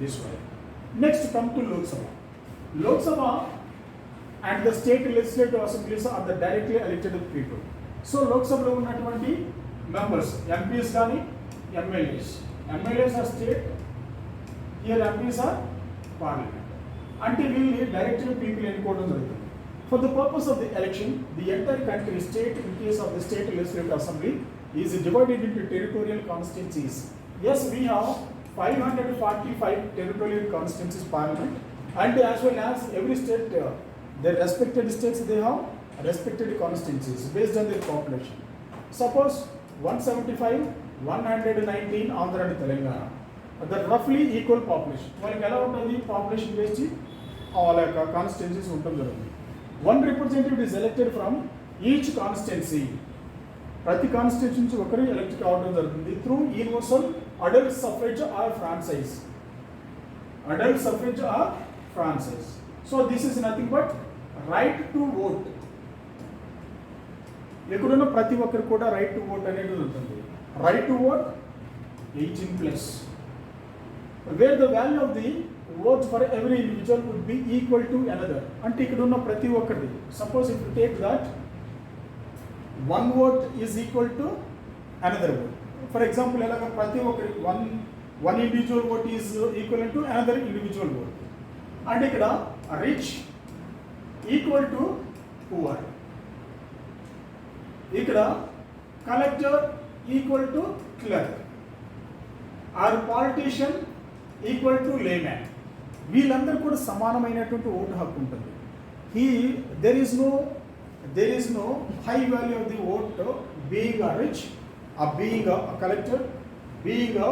this way. Next, come to Lok Sabha. Lok Sabha and the state legislative assemblies are the directly elected people. So Lok Sabha lo unnatuvanti members, MPs gaani, MLAs. MLAs are state, here MPs are parliament. Until we directly people enukodam jarugutundi. For the purpose of the election, the entire country, state, in case of the state legislative assembly, is divided into territorial constituencies. Yes, we have 545 territorial constituencies parliament, and as well as every state, their respected states, they have respected constituencies based on their population. Suppose 175, 119 Andhra and Telangana, the roughly equal population. Well, ఎలా ఉంటుంది population based all constituencies ఉంటుంది జరుగుతుంది. One representative is elected from each constituency. ప్రతి constituency నుంచి ఒకరు elect కావడం జరుగుతుంది through universal adult suffrage or franchise. Adult suffrage or franchise. So this is nothing but right to vote. ఎక్కడున్న ప్రతి ఒక్కరు కూడా రైట్ టు ఓట్ అనేది ఉంటుంది. Right to vote 18+, where the value of the vote for every individual would be equal to another. అంటే ఇక్కడ ఉన్న ప్రతి ఒక్కరిది, suppose if you take that one vote is equal to another vote. For example, ఎలాగ ప్రతి ఒక్కరి one individual vote is equivalent to another individual vote. అంటే ఇక్కడ rich equal to poor. ఇక్కడ collector equal to clerk. Or politician equal to layman. వీళ్ళందరూ కూడా సమానమైనటువంటి vote హక్కు ఉంటుంది. There is no high value of the vote being a rich, or being a collector, being a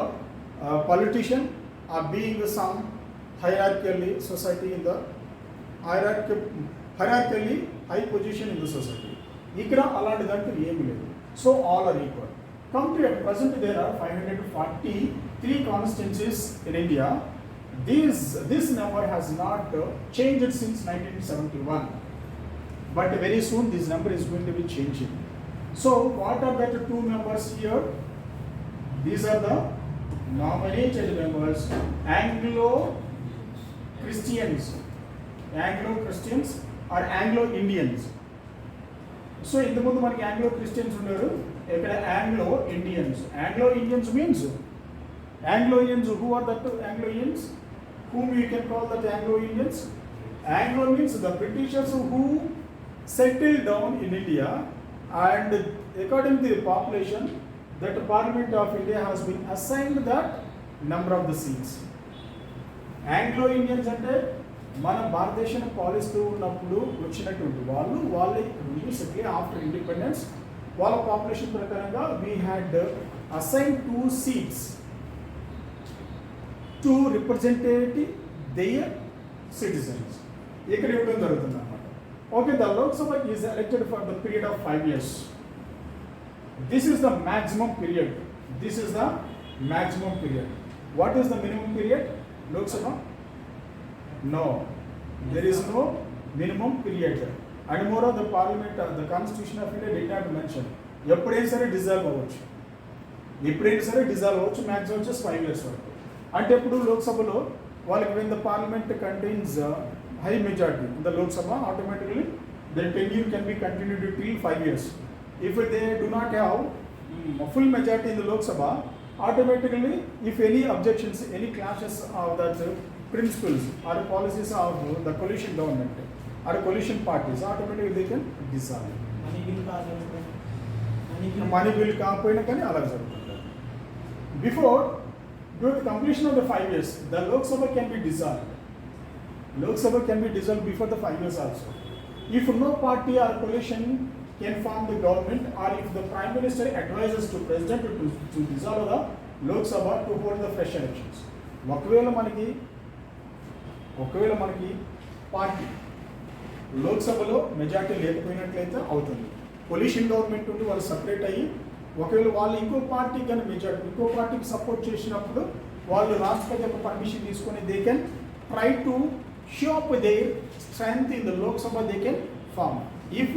politician, or being some hierarchically society in the hierarchically high position in the society. ఇక్కడ అలాంటిదంటూ ఏమీ లేదు. So all are equal. Come to at present there are 543 constituencies in India. This number has not changed since 1971, but very soon this number is going to be changing. So what are the two members here? These are the nominated members, Anglo-Christians or Anglo-Indians. So in the ముందు మనకి Anglo-Christians ఉన్నారు, ఇక్కడ Anglo-Indians. Anglo-Indians means Anglo-Indians. Who are the Anglo-Indians? Whom you can call that Anglo-Indians? Anglo means the Britishers who settled down in India, and according to the population, that Parliament of India has been assigned that number of the seats. Anglo-Indians అంటే మన భారతదేశాన్ని పాలిస్తూ ఉన్నప్పుడు వచ్చినటువంటి వాళ్ళే settle after independence. వాళ్ళ population ప్రకారంగా we had assigned 2 seats to represent their citizens. ఇక్కడ ఇవ్వడం జరుగుతుంది అన్నమాట. Okay, the Lok Sabha is elected for the period of 5 years. This is the maximum period. What is the minimum period? Lok Sabha? No, there is no minimum period. And more of the parliament, the constitution of India did not mention. ఎప్పుడైనా సరే dissolve అవ్వచ్చు, maximum వచ్చేసి 5 years వరకు. అంటే ఇప్పుడు లోక్సభలో వాళ్ళకి when the parliament contains high majority in the Lok Sabha, automatically their tenure can be continued till 5 years. If they do not have full majority in the Lok Sabha, automatically if any objections, any clashes of that principles or policies of the coalition government or coalition parties, automatically they can dissolve. Money bill కాకపోయినా కానీ అలా జరుగుతుంది. Before during the completion of the 5 years, the Lok Sabha can be dissolved. Before the 5 years also. If no party or coalition can form the government, or if the Prime Minister advises to President to dissolve the Lok Sabha to hold the fresh elections. ఒకవేళ మనకి party లోక్సభలో majority లేకపోయినట్లయితే అవుతుంది. పొలిషన్ government ఉండి వాళ్ళు separate అయ్యి ఒకవేళ వాళ్ళు ఇంకో పార్టీ కానీ మెజార్టీ ఇంకో పార్టీకి సపోర్ట్ చేసినప్పుడు వాళ్ళు రాష్ట్రపతి యొక్క పర్మిషన్ తీసుకొని they can try to show up their strength in the Lok Sabha they can form. If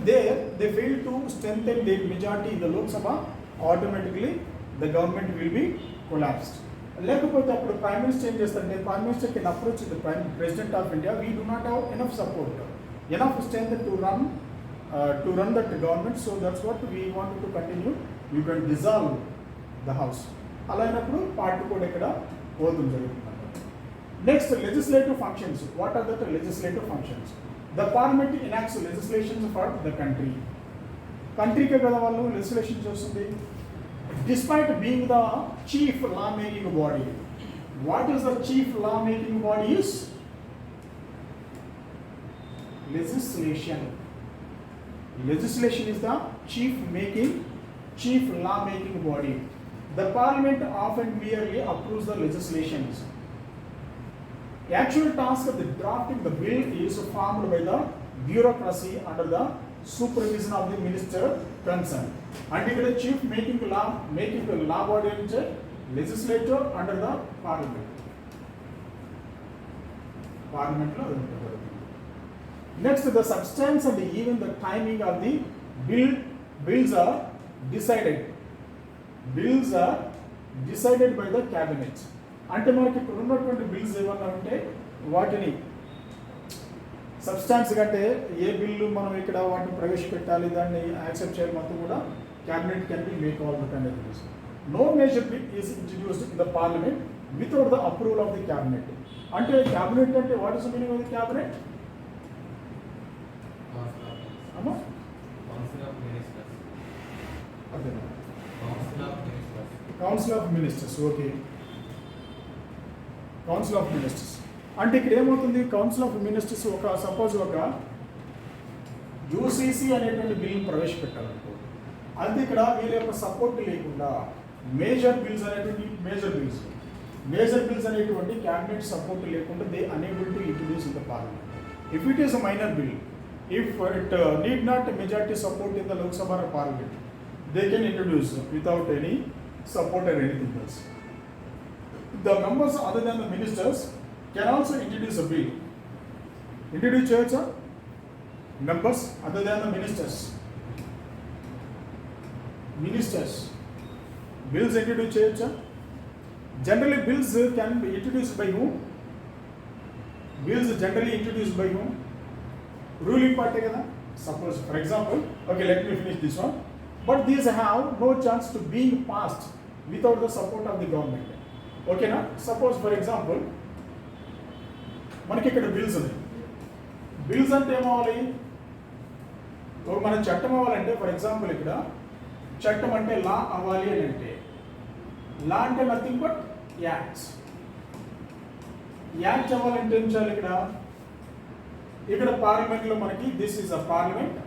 they fail to strengthen their majority in the Lok Sabha, automatically the government will be collapsed. లేకపోతే అప్పుడు prime minister ఏం చేస్తారంటే prime minister can approach the president of India, we do not have enough support, enough strength to run that government, so that's what we want to continue, you can dissolve the house. అలా అయినప్పుడు party కూడా ఇక్కడ పోతుంది జరుగుతుంది. Next legislative functions. What are that legislative functions? The parliament enacts legislations for the country. కంట్రీకే కదా వాళ్ళు legislation చేస్తుంది. Despite being the chief law-making body, what is the chief law-making body is? Legislation. Legislation is the chief law-making body. The parliament often merely approves the legislations. The actual task of the drafting the bill is formed by the bureaucracy under the supervision of the minister concerned. And ఇక్కడ chief making law body అంటే legislature under the parliament. పార్లమెంట్లో అది ఉంటుంది. Next the substance and even the timing of the bills are decided. Bills are decided by the cabinet. అంటే మనకి ఇప్పుడు ఉన్నటువంటి bills ఏమన్నా ఉంటే వాటిని సబ్స్టాన్స్ కంటే ఏ బిల్లు మనం ఇక్కడ వాటిని ప్రవేశపెట్టాలి, దాన్ని యాక్సెప్ట్ చేయాలి మొత్తం కూడా cabinet can be make all the kind of bills. No major bill is introduced in the parliament without the approval of the cabinet. అంటే క్యాబినెట్ అంటే what is the meaning of the cabinet? Council of ministers. Okay, council of ministers అంటే ఇక్కడ ఏమవుతుంది? Council of ministers suppose ఒక UCC అనేటువంటి bill ప్రవేశపెట్టాలనుకో, అది ఇక్కడ వీళ్ళ యొక్క సపోర్ట్ లేకుండా మేజర్ బిల్స్ అనేటువంటి క్యాబినెట్ సపోర్ట్ లేకుండా they unable to introduce in the parliament. If it is a minor bill, if it need not majority support in the Lok Sabha or parliament, they can introduce without any support or anything else. The members other than the ministers can also introduce a bill. Introduce చేయొచ్చా? Members other than the ministers bills introduce చేయొచ్చా? Generally bills can be introduced by whom? Ruling party కదా. Suppose for example, okay, let me finish this one. But these have no chance to being passed without the support of the government. Okay na? Suppose for example మనకి ఇక్కడ bills ఉన్నాయి. Bills అంటే ఏమవ్వాలి? మన చట్టం అవ్వాలంటే for example ఇక్కడ చట్టం అంటే లా అవ్వాలి అని అంటే లా అంటే నథింగ్ బట్ యాక్ట్స్. యాక్ట్ అవ్వాలంటే ఏం చేయాలి? ఇక్కడ పార్లమెంట్లో మనకి దిస్ ఈజ్ అ పార్లమెంట్.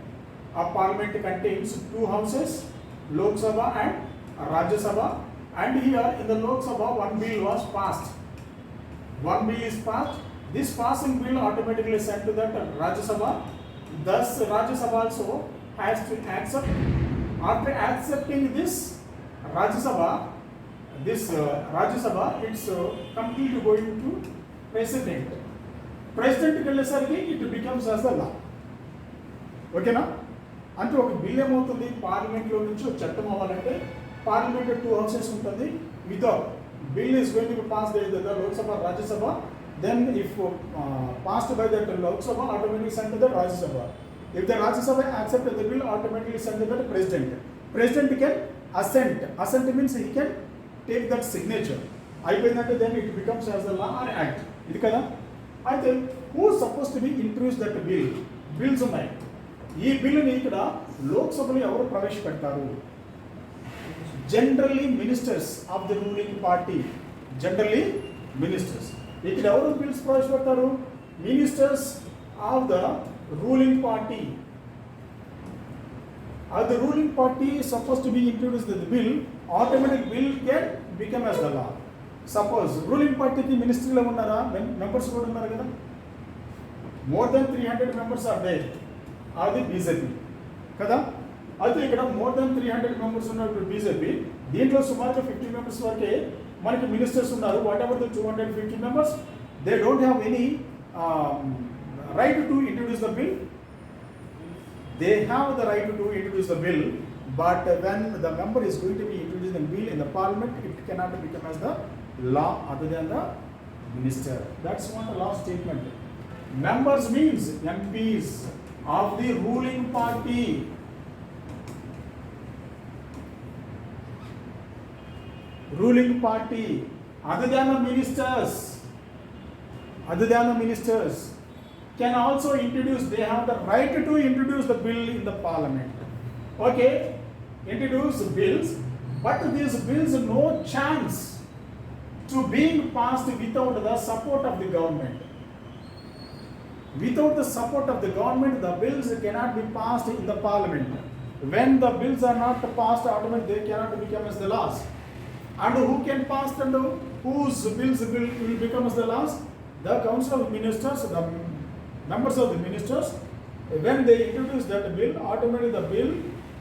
ఆ parliament contains 2 houses, Lok Sabha and Rajya Sabha. And here in the Lok Sabha one bill was passed. One bill is passed. This passing bill automatically sent to that Rajya Sabha. Thus Rajya Sabha also has to accept. After accepting this Rajya Sabha, it's completely going to President. President వెళ్ళేసరికి it becomes as the law. ఓకేనా? అంటే ఒక bill ఏమవుతుంది? పార్లమెంట్లో నుంచి ఒక చట్టం అవ్వాలంటే పార్లమెంట్ 2 houses ఉంటుంది. Without bill is going to pass the Lok Sabha, Rajya Sabha. Then if passed by the Lok Sabha, automatically sent to the Rajya Sabha. If the Rajya Sabha accepted the bill, automatically sent to the President. President can assent. Assent means he can take that signature. అయిపోయిందంటే then it becomes as the law or act. ఇది కదా. అయితే who is supposed to be introduce that bill? Bills ఉన్నాయి. ఈ బిల్లుని ఇక్కడ లోక్ సభలో ఎవరు ప్రవేశపెడతారు? Generally ministers of the ruling party. ఇక్కడ ఎవరు బిల్స్ ప్రవేశపెడతారు? Ministers of the ruling party. The ruling party is supposed to be introduced the bill, automatic bill can become as the law. Suppose ruling party ki ministry lo unnara, members kuda unnaru kada. More than 300 members are there. అది BJP కదా. అయితే ఇక్కడ more than 300 members ఉన్నప్పుడు BJP, దీంట్లో సుమారుగా 50 members వరకే మనకి ministers ఉన్నారు. What ever the 250 members, they don't have any right to introduce the bill. They have the right to introduce the bill, but when the member is going to be introducing the bill in the parliament, it cannot become as the law other than the minister. That's what the law statement. Members means MPs of the ruling party. Ruling party other than the ministers can also introduce, they have the right to introduce the bill in the parliament. Okay, introduce bills, but these bills no chance to being passed without the support of the government. Without the support of the government, the bills cannot be passed in the parliament. When the bills are not passed, automatically they cannot become as the laws. And who can pass and whose bills will become as the laws? The council of ministers, the members of the ministers. When they introduce that bill, automatically the bill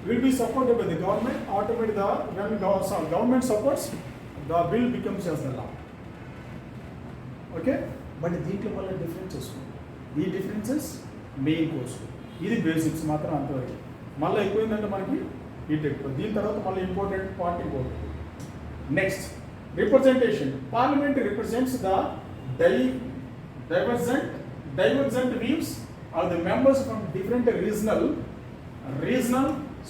will be supported by the government. Automatically when government supports, the bill becomes as the law. Okay, but దీంట్లో వల్ల differences, ఈ differences main course, ఇది basics మాత్రం అంతవరకు. మళ్ళీ ఎక్కువైందంటే మనకి ఇది ఎక్కువ. దీని తర్వాత మళ్ళీ important part important. Next, representation. Parliament represents the divergent views of the members from different regional,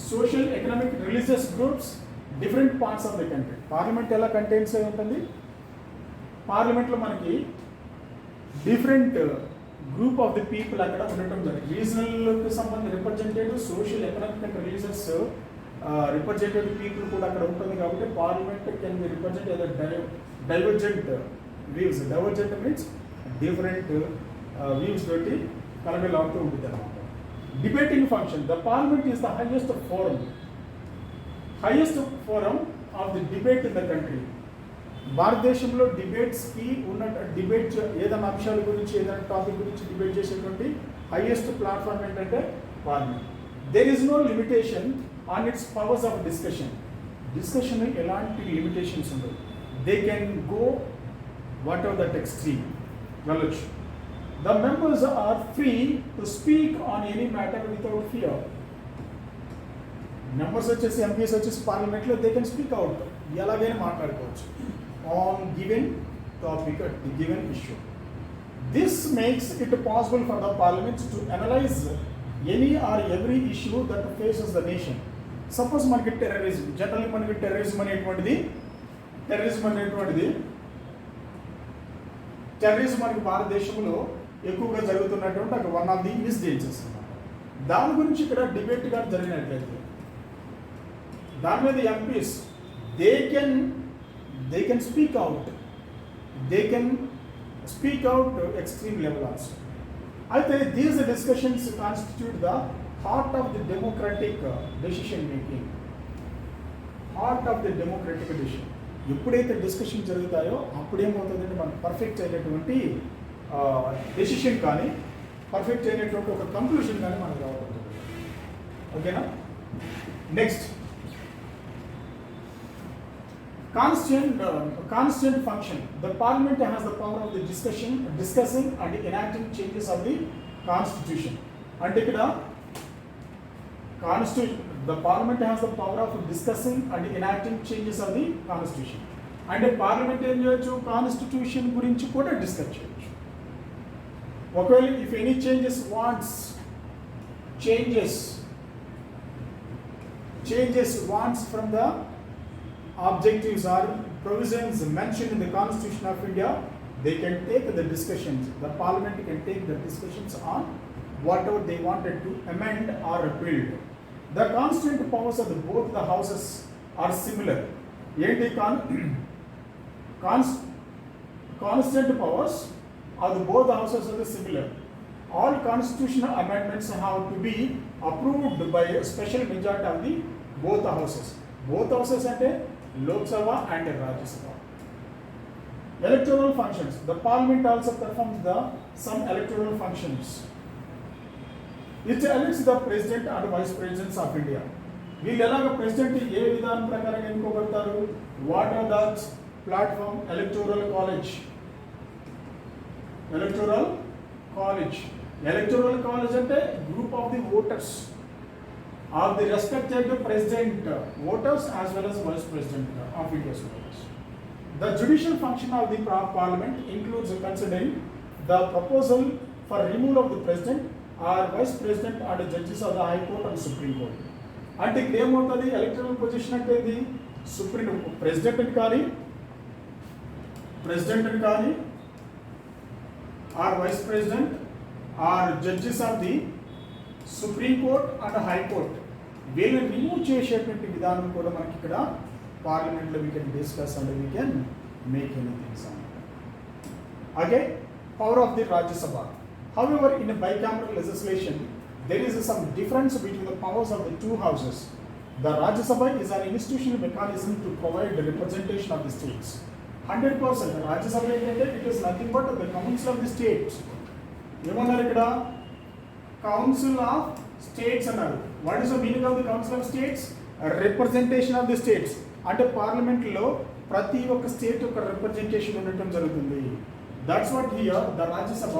social, economic, religious groups, different parts of the country. Parliament ఎలా కంటైన్స్ అయి ఉంటుంది? పార్లమెంట్లో మనకి different group of the people అక్కడ ఉండటం జరిగింది. రీజనల్కి సంబంధించిన representative, social, economic and religious representative people కూడా అక్కడ ఉంటుంది. కాబట్టి parliament can be represent divergent views. Divergent means different views తోటి కలగలాడుతూ ఉంటుంది అన్నమాట. Debating function. The parliament is the highest forum of the debate in the country. భారతదేశంలో డిబేట్స్కి ఉన్న debate ఏదైనా అంశాల గురించి, ఏదైనా టాపిక్ గురించి డిబేట్ చేసేటువంటి హైయెస్ట్ ప్లాట్ఫామ్ ఏంటంటే parliament. There is no limitation on its powers of discussion. Discussion ఎలాంటి లిమిటేషన్స్ ఉండవు. They can go whatever that extreme వెళ్ళొచ్చు. The members are free to speak on any matter without fear. Members వచ్చేసి, MPs వచ్చేసి పార్లమెంట్లో they can speak out, ఎలాగైనా మాట్లాడుకోవచ్చు on given topic or given issue. This makes it possible for the parliament to analyze any or every issue that faces the nation. Suppose మనకి terrorism, generally మనకి terrorism అనేటువంటిది మనకి భారతదేశంలో ఎక్కువగా జరుగుతున్నటువంటి ఒక వన్ ఆఫ్ ది మిస్డేంజర్స్ అన్నమాట. దాని గురించి ఇక్కడ డిబేట్ గా జరిగినట్లయితే దాని మీద MPs they can speak out to extreme level also. అయితే these discussions constitute the heart of the democratic decision making. ఎప్పుడైతే డిస్కషన్ జరుగుతాయో అప్పుడేమవుతుందంటే మనకు పర్ఫెక్ట్ అయినటువంటి డెసిషన్ కానీ, పర్ఫెక్ట్ అయినటువంటి ఒక కంక్లూషన్ కానీ మనకు రావడం. ఓకేనా? Next, constant function. The parliament has the power of the discussing and enacting changes of the constitution. And the parliament has the power of discussing and enacting changes of the constitution. And parliament em cheyochu, constitution gurinchi kuda discuss cheyochu. Okayali if any changes wants from the objectives or provisions mentioned in the Constitution of India, they can take the discussions. The parliament can take the discussions on whatever they wanted to amend or repeal. The constituent powers of both the houses are similar. Constant powers of both the houses are similar. All constitutional amendments have to be approved by a special majority of the both the houses. Both houses ante Lok Sabha and Rajya Sabha. Electoral functions. The parliament also performs some electoral functions. It elects the president and vice presidents of India. వీళ్ళు ఎలాగ president ఏ విధానం ప్రకారం ఎన్నుకోబడతారు? What are the platform? Electoral college. Electoral college అంటే group of the voters of the respected president voters as well as vice president of India's voters. The judicial function of the parliament includes considering the proposal for removal of the president or vice president and judges of the high court and supreme court. అంటే ఇక్కడ ఏమవుతుంది, electoral position అంటే ఇది supreme president కానీ or vice president or judges of the supreme court and high court వీళ్ళని remove చేసేటువంటి విధానం కూడా మనకి ఇక్కడ పార్లమెంట్లో we can discuss and we can make anythings అన్నమాట. Okay, power of the Rajya Sabha. However, in a bicameral legislation, there is some difference between the powers of the two houses. The Rajya Sabha is an institutional mechanism to provide the representation of the states. 100% Rajya Sabha ఏంటంటే it is nothing but the council of the states. ఏమన్నారు ఇక్కడ, council of states అన్నారు. What is the meaning of the council of states? Representation of the states. అంటే పార్లమెంట్లో ప్రతి ఒక్క state యొక్క representation ఉండటం జరుగుతుంది. That's what here the Rajya Sabha.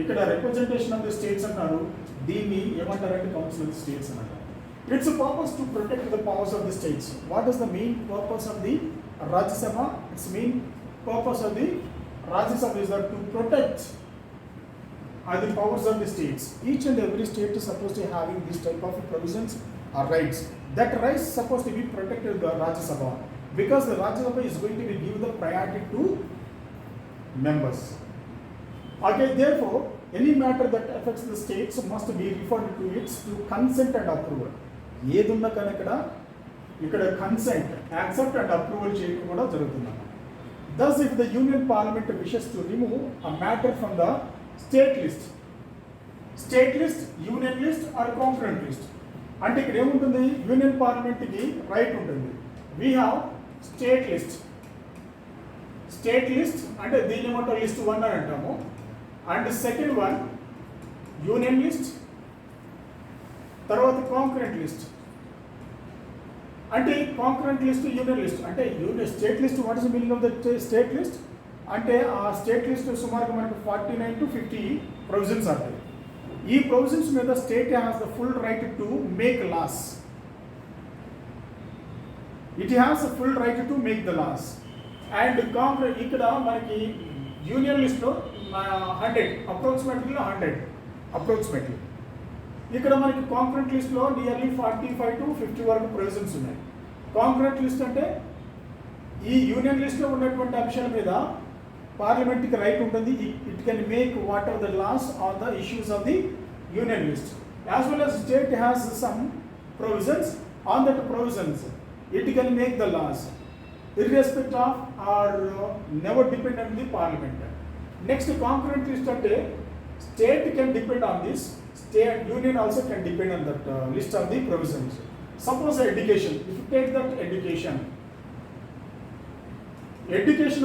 ఇక్కడ రిప్రజెంటేషన్ ఆఫ్ ది స్టేట్స్ అంటారు. దీన్ని ఏమంటారంటే కౌన్సిల్ ఆఫ్ ది స్టేట్స్ అని అంటారు. It's purpose to protect the powers of the states. What is the main purpose of the Rajya Sabha? It's main purpose of the Rajya Sabha is that to protect the powers of the states. Each and every state is supposed to having this type of provisions or rights. That rights supposed to be protected by Rajya Sabha, because the Rajya Sabha is going to be give the priority to members. Okay, therefore, any matter that affects the states must be referred to its to consent and approval. ఏదున్నా కనుక ఇక్కడ consent, accept and approval చేయడం కూడా జరుగుతుంది. Thus, if the Union Parliament wishes to remove a matter from the state list, union list or concurrent list. అంటే ఇక్కడ ఏముంటుంది, union పార్లమెంట్కి రైట్ ఉంటుంది. వీ హ్యావ్ స్టేట్ లిస్ట్ అంటే దీన్ని ఏమంటారు, లిస్ట్ 1 అని అంటాము. And second one union list, తర్వాత కాంకరెంట్ లిస్ట్. అంటే కాంకరెంట్ లిస్ట్, యూనియన్ లిస్ట్ అంటే state list. What is the meaning of the state list? అంటే ఆ స్టేట్ లిస్ట్ సుమారుగా మనకు 49 to 50 ప్రొవిజన్స్ ఉంటాయి. ఈ ప్రొవిజన్స్ మీద state has the full right to make laws. It has full right to make the laws. And Congress ఇక్కడ మనకి union లిస్ట్లో 100 అప్రాక్సిమేట్లీ ఇక్కడ మనకి కాంకరెంట్ లిస్ట్లో నియర్లీ 45 to 50 వరకు ప్రొవిజన్స్ ఉన్నాయి. కాంకరెంట్ లిస్ట్ అంటే ఈ యూనియన్ లిస్ట్లో ఉన్నటువంటి అంశాల మీద పార్లమెంట్కి రైట్ ఉంటుంది. It can make what are the laws on the issues of the union list. As well as state has some provisions on that provisions it can make the laws irrespective of or never depend on the parliament. Next, concurrent list అంటే state can depend on this, state union also can depend on that list of the provisions. Suppose education, if you take that education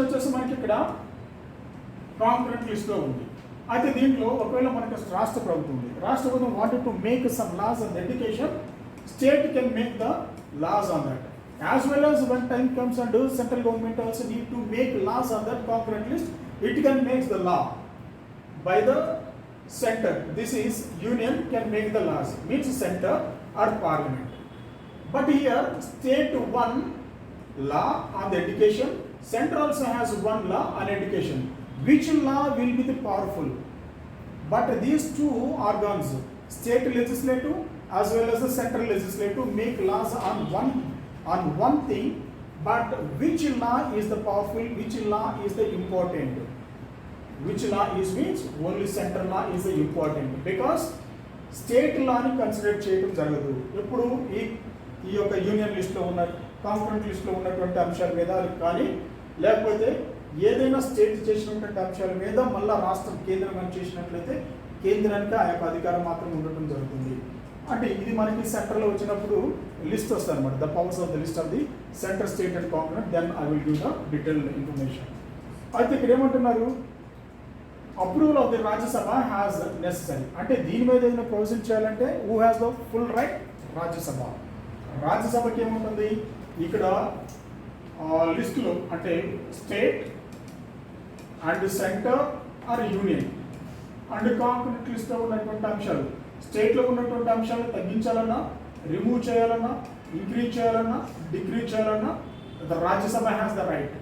వచ్చేసి మనకి ఇక్కడ concurrent లిస్ట్లో ఉంది. అయితే దీంట్లో ఒకవేళ మనకు రాష్ట్ర ప్రభుత్వం wanted to make some laws on education, state can make the laws on that. As well as when time comes and central government also need to make laws on that concurrent list, it can make the law by the center. This is union can make the laws, means center or parliament. But here state one law on the education, center also has one law on education. Which law will be the powerful? But these two organs, state legislative as well as the central legislative, make laws on one thing, but which law is the powerful, which law is the important, which law is means only central law is the important, because state law ni consider చేయడం జరగదు. ఇప్పుడు ఈ యొక్క union లిస్ట్లో ఉన్న concurrent లిస్ట్లో ఉన్నటువంటి అంశాల మీద కానీ లేకపోతే ఏదైనా స్టేట్ చేసినటువంటి అంశాల మీద మళ్ళీ రాష్ట్రం కేంద్రం చేసినట్లయితే కేంద్రానికి ఆ యొక్క అధికారం మాత్రం ఉండటం జరుగుతుంది. అంటే ఇది మనకి సెంటర్లో వచ్చినప్పుడు లిస్ట్ వస్తుంది అనమాట, the powers of the list of the centre, state and concurrent. Then I will give the detail information. అయితే ఇక్కడ ఏమంటున్నారు, approval of the Rajya Sabha has necessary. అంటే దీని మీద ఏదైనా ప్రొవిజన్ చేయాలంటే who has the full right? Rajya Sabha. రాజ్యసభకి ఏముంటుంది ఇక్కడ లిస్టులో అంటే state and centre or union and concurrent లిస్ట్లో ఉన్నటువంటి అంశాలు, స్టేట్లో ఉన్నటువంటి అంశాలను తగ్గించాలన్నా, రిమూవ్ చేయాలన్నా, ఇంక్రీజ్ చేయాలన్నా, డిక్రీజ్ చేయాలన్నా the Rajya Sabha has the right.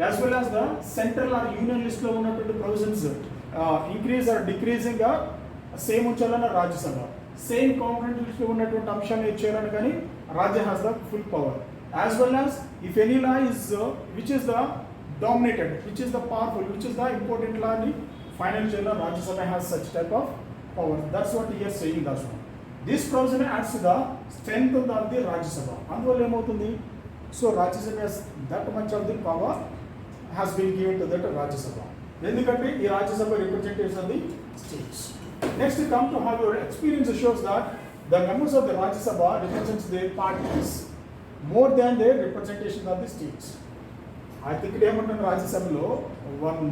as well as the central or union list లో ఉన్నటువంటి provisions increase or decreasing గా సేమ్ ఉంచాలన్న రాజ్యసభ, సేమ్ కాంపోనెంట్ లిస్ట్ లో ఉన్నటువంటి అంశాన్ని చేయాలని కానీ రాజ్య has the full power, as well as if any law is which is the dominated, which is the powerful, which is the important law ni final cheyala Rajya Sabha has such type of power. That's what he is saying. That's one. This provision adds to the strength of the Rajya Sabha. అందువల్ల ఏమవుతుంది, so Rajya Sabha has that much of the power has been given to that Rajya Sabha. ఎందుకంటే ఈ Rajya Sabha representatives of the states. Next, come to how your experience shows that the members of the Rajya Sabha represents their parties more than their representation of the states. I think ఏమంటున్న రాజ్యసభలో one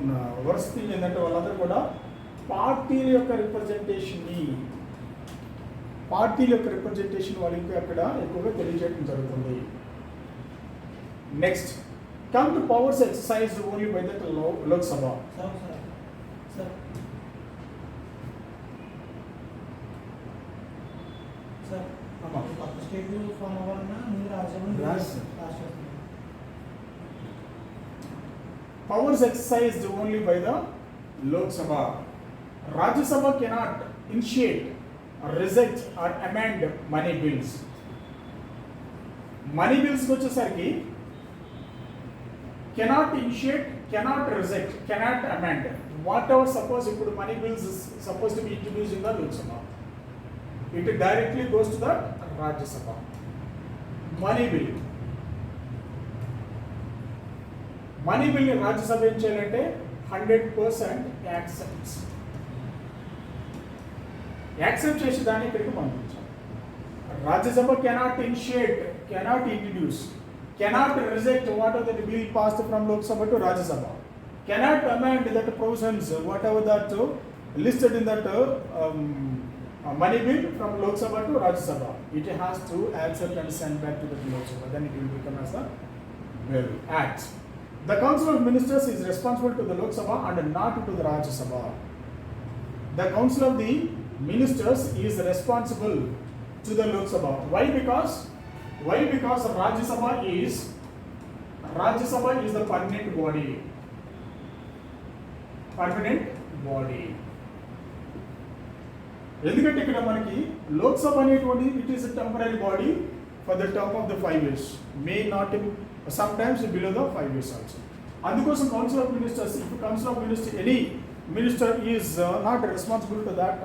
verse thing ఏంటంటే వాళ్ళందరూ కూడా పార్టీల యొక్క representation వాళ్ళకి అక్కడ ఎక్కువగా తెలియజేయడం జరుగుతుంది. Next, come to powers exercised only by that Lok Sabha. Powers exercised only by the Lok Sabha. Rajya Sabha cannot initiate, reject or amend money bills. Money bills వచ్చేసరికి cannot initiate, cannot reject, cannot amend. Whatever suppose ఇప్పుడు money bills is supposed to be introduced in the Lok Sabha, it directly goes to the Rajya Sabha. Money bill ని రాజ్యసభ ఏం చేయాలంటే 100% accept చేసి దాన్ని ఇక్కడికి పంపించాలి. Rajya Sabha cannot initiate, cannot introduce, cannot reject whatever that bill passed from Lok Sabha to Rajya Sabha, cannot amend that provisions whatever that listed in that money bill from Lok Sabha to Rajya Sabha. It has to accept and send back to the Lok Sabha. Then it will become as a bill act. The Council of Ministers is responsible to the Lok Sabha and not to the Rajya Sabha. The Council of the Ministers is responsible to the Lok Sabha. Why? Because Rajya Sabha is the permanent body. ఎందుకంటే ఇక్కడ మనకి లోక్ సభ అనేటువంటి it is temporary body for the term of the 5 years, may not sometimes below the 5 years also. అందుకోసం council of ministers, if council of minister any minister is not responsible to that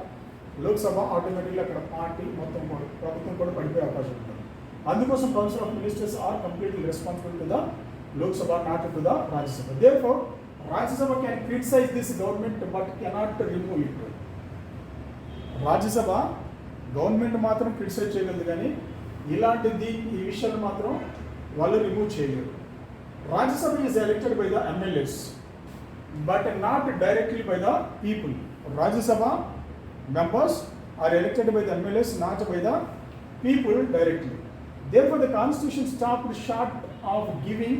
Lok Sabha, ఆటోమేటిక్గా అక్కడ party మొత్తం ప్రభుత్వం కూడా పడిపోయే అవకాశం ఉంటుంది. అందుకోసం council of ministers are completely responsible to the Lok Sabha, not to the Rajya Sabha. Therefore Rajya Sabha can criticise this government but cannot remove it. Rajya Sabha government మాత్రం క్రిటిసైజ్ చేయగలదు కానీ ఇలాంటిది ఈ విషయాలు మాత్రం వాళ్ళు రిమూవ్ చేయలేరు. Rajya Sabha is elected by the MLAs but not directly by the people. Rajya Sabha members are elected by the MLAs, not by the people directly. Therefore the constitution stopped short of giving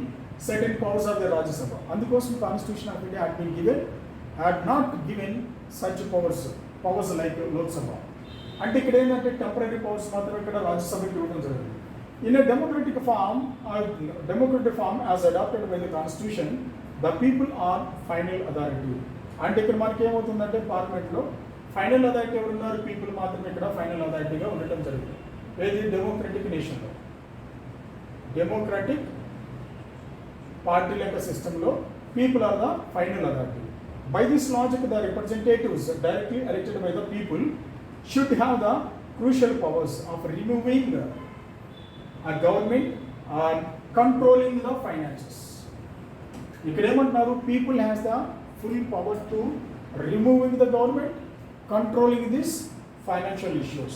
certain powers of the Rajya Sabha. అందుకోసం constitution of India had not given such powers like Lok Sabha. అంటే ఇక్కడ ఏంటంటే temporary powers మాత్రమే ఇక్కడ రాజ్యసభకి ఇవ్వడం జరిగింది. In a democratic form as adopted by the constitution, the people are final authority. అంటే ఇక్కడ మనకి ఏమవుతుందంటే పార్లమెంట్లో ఫైనల్ అథారిటీ ఎవరు ఉన్నారు, పీపుల్ మాత్రమే ఇక్కడ ఫైనల్ అథారిటీగా ఉండటం జరిగింది. ఏది డెమోక్రటిక్ నేషన్లో, డెమోక్రటిక్ పార్టీల యొక్క సిస్టంలో people are the final authority. By this logic, the representatives directly elected by the people should have the crucial powers of removing a government and controlling the finances. ఇక్కడ ఏమంటున్నారు, people has the full power to removing the government, controlling this financial issues.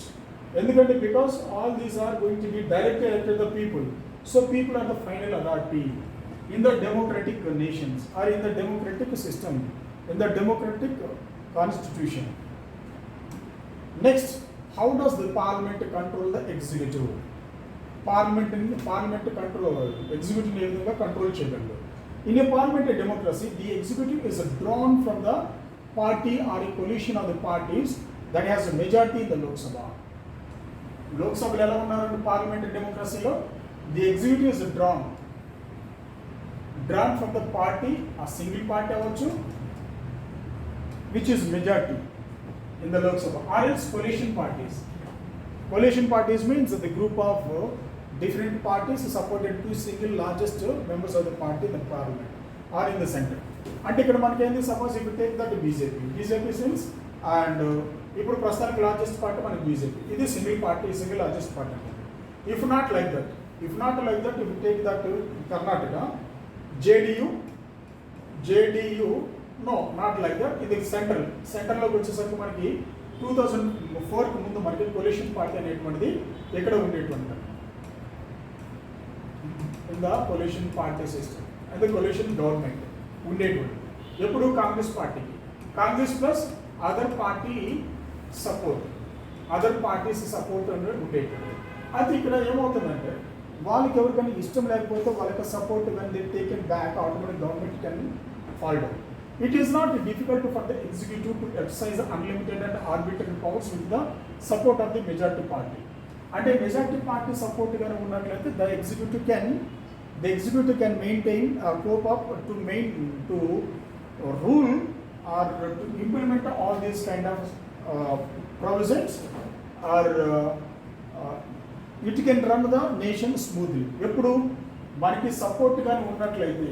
ఎందుకంటే because all these are going to be directly elected the people, so people are the final authority in the democratic nations or in the democratic system, in the democratic constitution. Next, how does the parliament control the executive? Parliament control executive ఏ విధంగా control చేయగలరు? In a parliamentary democracy, the executive is drawn from the party or a coalition of the parties that has a majority in the Lok Sabha. Lok Sabha ఎలా ఉన్నారు parliamentary democracy లో? The executive is drawn. drawn from the party, a single party అవ్వచ్చు, which is majority in the Lok Sabha, or else coalition parties. Coalition parties means the group of different parties supported two single largest members of the party in the parliament or in the center. అంటే ఇక్కడ మనకి ఏంది, suppose ఇప్పుడు take that BJP since and ఇప్పుడు ప్రస్తుతానికి largest party మనకి BJP, ఇది single party, single largest party. If not like that if take that Karnataka JDU no not like that, ఇది సెంట్రల్లోకి వచ్చేసరికి మనకి 2004కు ముందు మనకి కోalition పార్టీ అనేటువంటిది ఎక్కడ ఉండేటువంటి in the కోalition party system and the కోalition government ఉండేటువంటి. ఎప్పుడు కాంగ్రెస్ పార్టీకి, Congress plus other parties support అనేది ఉండేటువంటి. అయితే ఇక్కడ ఏమవుతుందంటే వాళ్ళకి ఎవరికైనా ఇష్టం లేకపోతే వాళ్ళకి support when they taken back automatic government can fall down. It is not difficult for the executive to exercise unlimited and arbitrary powers with the support of the majority party. And a majority party support గానే ఉన్నట్లయితే the executive can maintain cope up to rule or to implement all these kind of provisions, or it can run the nation smoothly. ఎప్పుడు మనకి support గానే ఉన్నట్లయితే,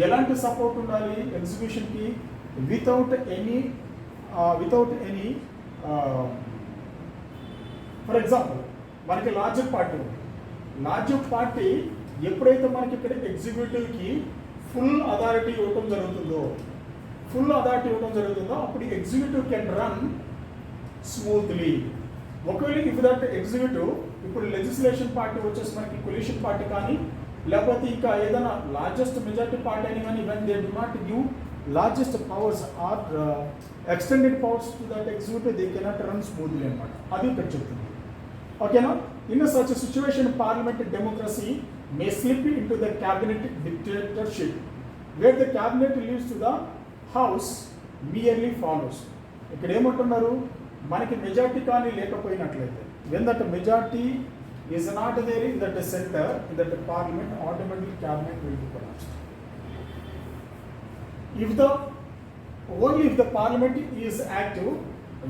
ఎలాంటి support ఉండాలి ఎగ్జిక్యూషన్కి, without any for example మనకి larger party ఎప్పుడైతే మనకి ఇక్కడ ఎగ్జిక్యూటివ్కి ఫుల్ అథారిటీ ఇవ్వడం జరుగుతుందో అప్పుడు ఎగ్జిక్యూటివ్ కెన్ రన్ స్మూత్లీ. ఒకవేళ ఇఫ్ దట్ ఎగ్జిక్యూటివ్ ఇప్పుడు లెజిస్లేషన్ పార్టీ వచ్చేసి మనకి కోalition పార్టీ కానీ లేకపోతే ఇంకా ఏదైనా లార్జెస్ట్ మెజారిటీ పార్టీ అని కానీ when they do not give largest powers or extended powers to that executive, they cannot run smoothly అనమాట. అది ఇక్కడ చెప్తుంది. ఓకేనా? In such situation parliamentary democracy may slip into the cabinet dictatorship where the cabinet leaves to the house merely follows. ఇక్కడ ఏమంటున్నారు, మనకి majority కానీ లేకపోయినట్లయితే when that majority is not there in that center, in that parliament, automatically cabinet will be collapsed. Only if the parliament is active,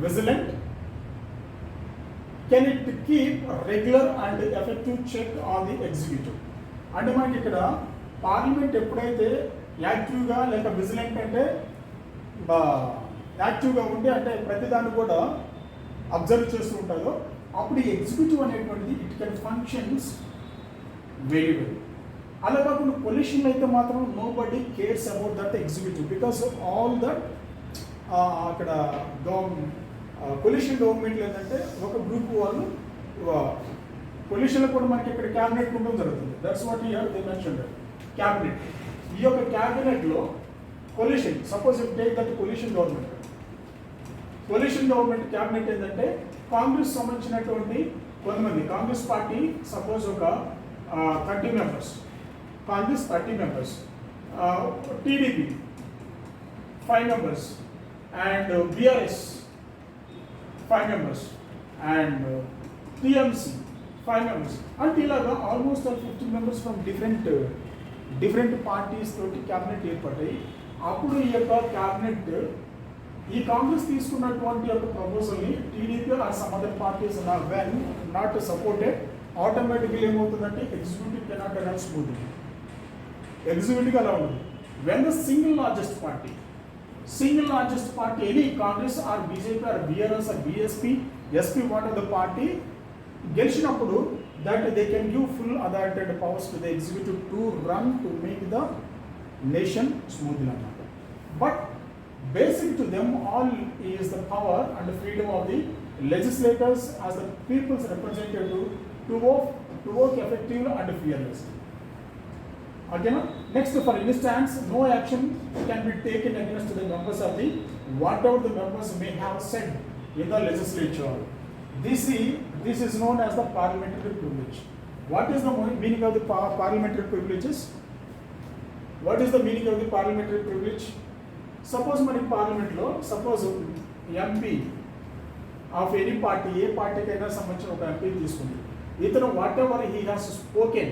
vigilant, can it keep regular and effective check on the executive. అంటే మనకి ఇక్కడ parliament ఎప్పుడైతే యాక్టివ్గా లేక vigilant అంటే యాక్టివ్గా ఉండి అంటే ప్రతిదాన్ని కూడా అబ్జర్వ్ చేస్తూ ఉంటుందో అప్పుడు ఎగ్జిక్యూటివ్ అనేటువంటిది it can functions very well. అలా కాకుండా పొల్యూషన్ అయితే మాత్రం nobody cares about that executive, because all that అక్కడ పొల్యూషన్ గవర్నమెంట్లో ఏంటంటే ఒక గ్రూప్ వాళ్ళు పొల్యూషన్లో కూడా మనకి ఇక్కడ క్యాబినెట్ ఉండడం జరుగుతుంది. That's what here they mention cabinet. ఈ యొక్క క్యాబినెట్లో pollution suppose if take that pollution government cabinet ఏంటంటే కాంగ్రెస్ సంబంధించినటువంటి కొంతమంది కాంగ్రెస్ పార్టీ సపోజ్ ఒక 30 members, Congress 30 members, TDP 5 members and BRS 5 members and TMC 5 members అంటే ఇలాగా almost 15 members from different parties తోటి క్యాబినెట్ ఏర్పడ్డాయి. అప్పుడు ఈ యొక్క క్యాబినెట్ ఈ కాంగ్రెస్ తీసుకున్నటువంటి యొక్క ప్రపోజల్ని TDP or some other parties when not supported, ఆటోమేటిక్గా ఏమవుతుందంటే executive cannot run smoothly. Executive అలా ఉంది. When the single largest party any Congress or BJP or BRS or BSP SP what are the party గెలిచినప్పుడు that they can give full authorised powers to the executive to run to make the nation smoothly అన్నమాట. But basic to them all is the power and the freedom of the legislators as the people's representative to work effectively and fearlessly. Again, next, for instance, no action can be taken against the members of the whatever the members may have said in the legislature. This is known as the parliamentary privilege. What is the meaning of the parliamentary privileges? What is the meaning of the parliamentary privilege? Suppose మనకి పార్లమెంట్లో suppose MP of any party, ఏ పార్టీకైనా సంబంధించిన ఒక MP తీసుకుంది, ఇతను whatever he has spoken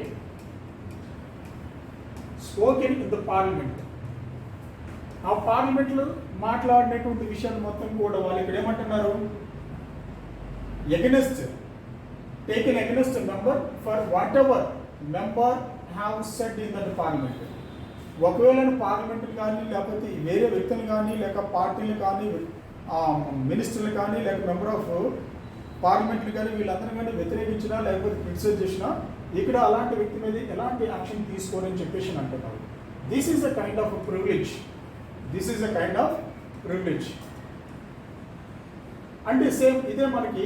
spoken in the parliament. ఆ పార్లమెంట్లో మాట్లాడినటువంటి విషయాలు మొత్తం కూడా వాళ్ళు ఇక్కడ ఏమంటున్నారు, against taken against member for whatever member have said in that parliament. ఒకవేళ పార్లమెంట్ కానీ లేకపోతే వేరే వ్యక్తులు కానీ లేక పార్టీలు కానీ మినిస్టర్లు కానీ లేక మెంబర్ ఆఫ్ పార్లమెంట్లు కానీ వీళ్ళందరూ కానీ వ్యతిరేకించినా లేకపోతే క్రిటిసైజ్ చేసినా ఇక్కడ అలాంటి వ్యక్తి మీద ఎలాంటి యాక్షన్ తీసుకోరని చెప్పేసి అంటున్నారు. This is a kind of privilege. This is a kind of privilege. అంటే సేమ్ ఇదే మనకి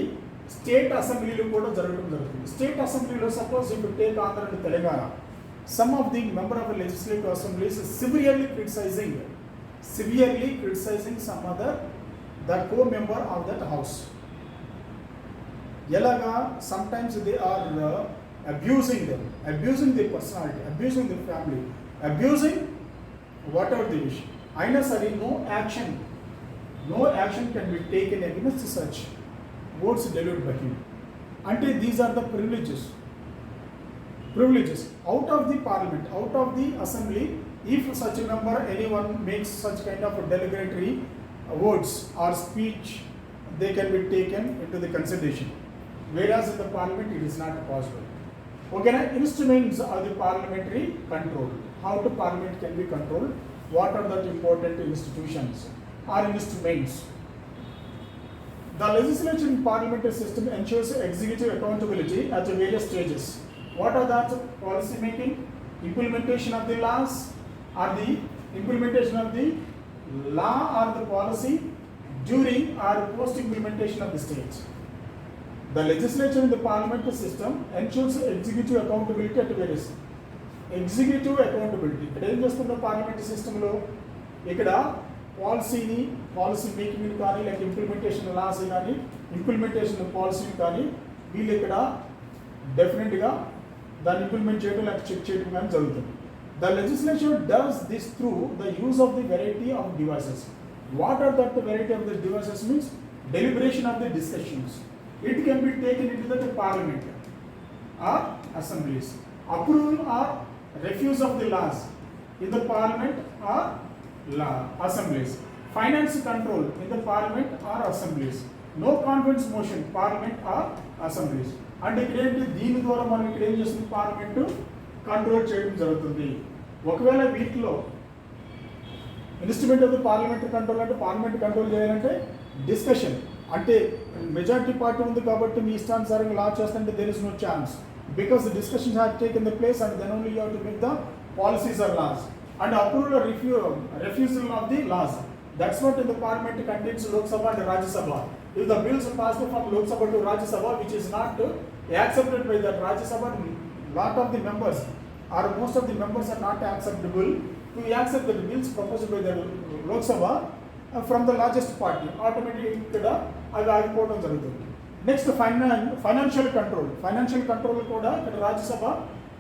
స్టేట్ అసెంబ్లీలో కూడా జరగడం జరుగుతుంది. స్టేట్ అసెంబ్లీలో సపోజ్ ఇప్పుడు take Andhra and Telangana, some of the member of the legislative assemblies severely criticizing some other the co-member of that house. Yalaga sometimes they are abusing them, abusing their personality, abusing their family, abusing whatever they wish. Aina sari no action can be taken against such words delivered by him. Ante these are the privileges out of the parliament, out of the assembly. If such a member, anyone makes such kind of derogatory words or speech, they can be taken into the consideration, whereas in the parliament it is not possible. Okay, now instruments of the parliamentary control. How the parliament can be controlled? What are the important institutions or instruments? The legislature in parliamentary system ensures executive accountability at the various stages. What are that? Policy making, implementation of the laws, or the implementation of the law or the policy during or post implementation of the state. The legislature in the parliamentary system ensures executive accountability at various. Executive accountability. ఇక్కడ ఏం చేస్తున్న parliamentary సిస్టంలో ఇక్కడ policy making కానీ లేక implementation loss కానీ implementation policy కానీ వీళ్ళు ఇక్కడ డెఫినెట్గా దాన్ని ఇంప్లిమెంట్ చేయడం లేక చెక్ చేయడం కానీ జరుగుతుంది. The legislature does this through the use of the variety of devices. What are that variety of the devices means? Deliberation of the discussions. It can be taken into the parliament or assemblies. Approval or refuse of the laws in the parliament or assemblies. Finance control in the parliament or assemblies. No confidence motion, parliament or assemblies. అంటే ఇక్కడ ఏంటి, దీని ద్వారా మనం ఇక్కడ ఏం చేస్తుంది, parliament control చేయడం జరుగుతుంది. ఒకవేళ వీటిలో instrument of the parliamentary control అంటే పార్లమెంట్ కంట్రోల్ చేయాలంటే డిస్కషన్, అంటే మెజారిటీ పార్టీ ఉంది కాబట్టి మీ ఇష్టానుసారంగా లా చేస్తుంటే there is no chance, because the discussions have taken the place and then only you have to make the policies or laws and approval or refusal of the laws. That's what in the parliament contains Lok Sabha and Rajya Sabha. If the bills are passed from Lok Sabha to Rajya Sabha, which is not accepted by the Rajya Sabha, lot of the members or most of the members are not acceptable to accept the bills proposed by the Lok Sabha from the largest party. Automatically ikkada adi agipotam jarugutundi. Next, financial control kuda ikkada Rajya Sabha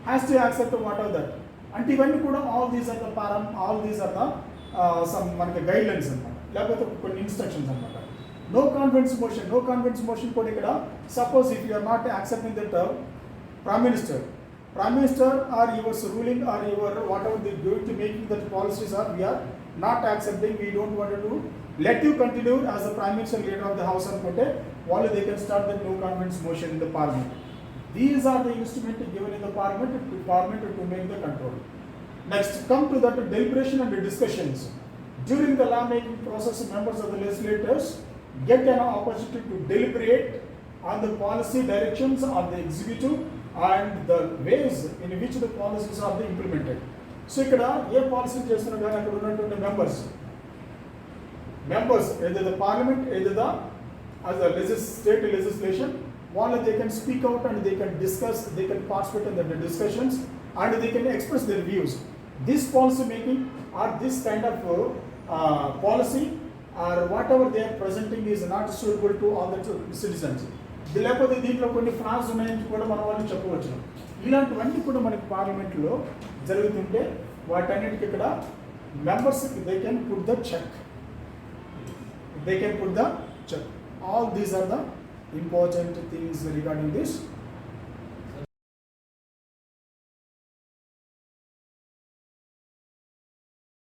has to accept what are that. అంటే ఇవన్నీ కూడా all these are the some మనకి guidelines అన్నమాట, లేకపోతే కొన్ని instructions అన్నమాట. No confidence motion కూడా ఇక్కడ suppose if you are not accepting that prime minister or yours ruling or your whatever the going to making that policies or we are not accepting, we don't want to let you continue as the prime minister leader of the house అనుకుంటే వాళ్ళు they can start that no confidence motion in the parliament. These are the instruments given in the parliament to make the control. Next, come to that deliberation and discussions. During the law making process, members of the legislators get an opportunity to deliberate on the policy directions of the executive and the ways in which the policies are being implemented. So ikkada A policy చేస్తున్నా కానీ అక్కడ ఉన్నటువంటి members either the parliament either the as a state legislation, while they can speak out and they can discuss, they can participate in the discussions and they can express their views. This policy making or this kind of policy or whatever they are presenting is not suitable to all the citizens. లేకపోతే దీంట్లో కొన్ని floss ఉన్నాయని కూడా మన వాళ్ళు చెప్పవచ్చు. ఇలాంటివన్నీ కూడా మనకి పార్లమెంట్లో జరుగుతుంటే వాటన్నిటికీ ఇక్కడ members they can put the check. All these are the important things regarding this